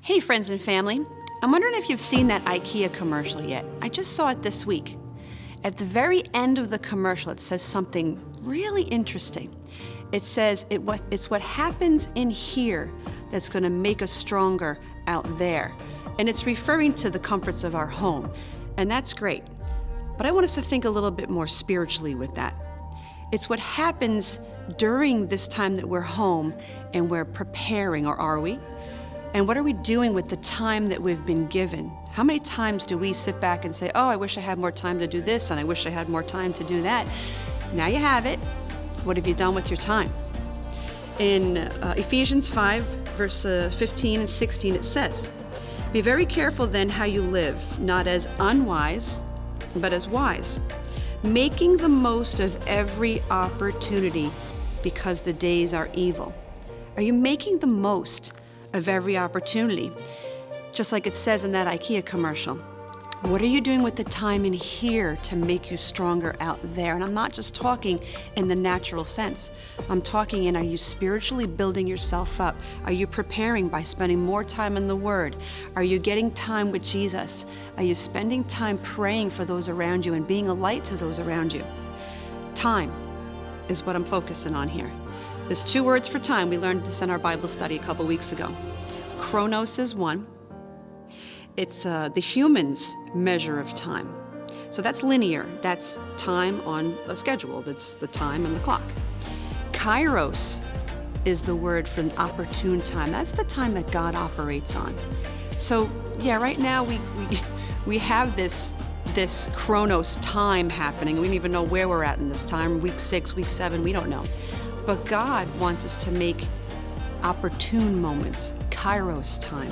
Hey friends and family, I'm wondering if you've seen that IKEA commercial yet. I just saw it this week. At the very end of the commercial, it says something really interesting. It says it's what happens in here that's going to make us stronger out there. And it's referring to the comforts of our home. And that's great. But I want us to think a little bit more spiritually with that. It's what happens during this time that we're home and we're preparing, or are we? And what are we doing with the time that we've been given? How many times do we sit back and say, oh, I wish I had more time to do this, and I wish I had more time to do that? Now you have it. What have you done with your time? In Ephesians 5, verse 15 and 16, it says, "Be very careful then how you live, not as unwise, but as wise, making the most of every opportunity because the days are evil." Are you making the most of every opportunity? Just like it says in that IKEA commercial. What are you doing with the time in here to make you stronger out there? And I'm not just talking in the natural sense. I'm talking in, are you spiritually building yourself up? Are you preparing by spending more time in the Word? Are you getting time with Jesus? Are you spending time praying for those around you and being a light to those around you? Time is what I'm focusing on here. There's two words for time. We learned this in our Bible study a couple weeks ago. Chronos is one. It's the human's measure of time. So that's linear. That's time on a schedule. That's the time and the clock. Kairos is the word for an opportune time. That's the time that God operates on. So yeah, right now we have this Chronos time happening. We don't even know where we're at in this time. Week 6, week 7, we don't know. But God wants us to make opportune moments, Kairos time.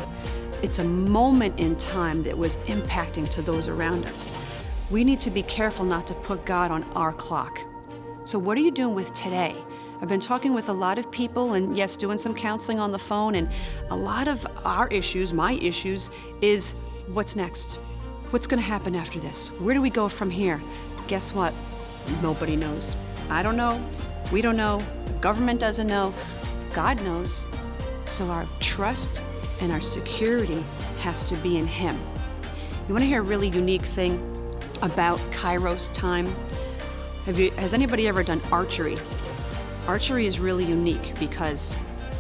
It's a moment in time that was impacting to those around us. We need to be careful not to put God on our clock. So what are you doing with today? I've been talking with a lot of people and yes, doing some counseling on the phone, and a lot of our issues, my issues, is what's next? What's going to happen after this? Where do we go from here? Guess what? Nobody knows. I don't know. We don't know. The government doesn't know. God knows. So our trust and our security has to be in Him. You want to hear a really unique thing about Kairos time? Has anybody ever done archery? Archery is really unique because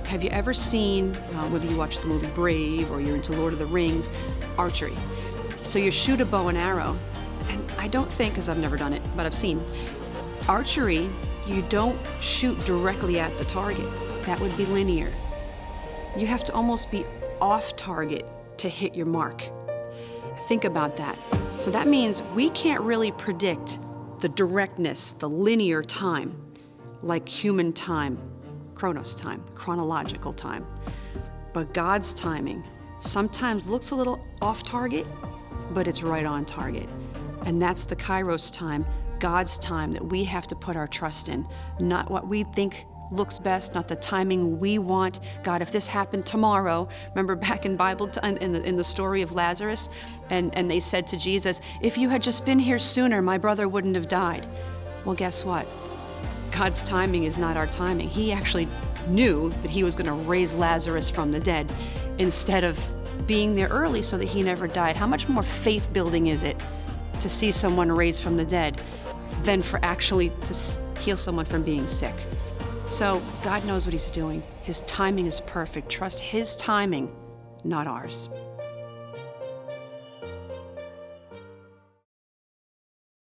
have you ever seen, whether you watch the movie Brave or you're into Lord of the Rings, archery? So you shoot a bow and arrow, and I don't think, because I've never done it, but I've seen, archery, you don't shoot directly at the target. That would be linear. You have to almost be off target to hit your mark. Think about that. So that means we can't really predict the directness, the linear time, like human time, chronos time, chronological time. But God's timing sometimes looks a little off target, but it's right on target. And that's the Kairos time, God's time, that we have to put our trust in. Not what we think looks best, not the timing we want. God, if this happened tomorrow, remember back in Bible, in the story of Lazarus, and they said to Jesus, if you had just been here sooner, my brother wouldn't have died. Well, guess what? God's timing is not our timing. He actually knew that He was going to raise Lazarus from the dead instead of being there early so that he never died. How much more faith building is it to see someone raised from the dead than for actually to heal someone from being sick? So God knows what He's doing. His timing is perfect. Trust His timing, not ours.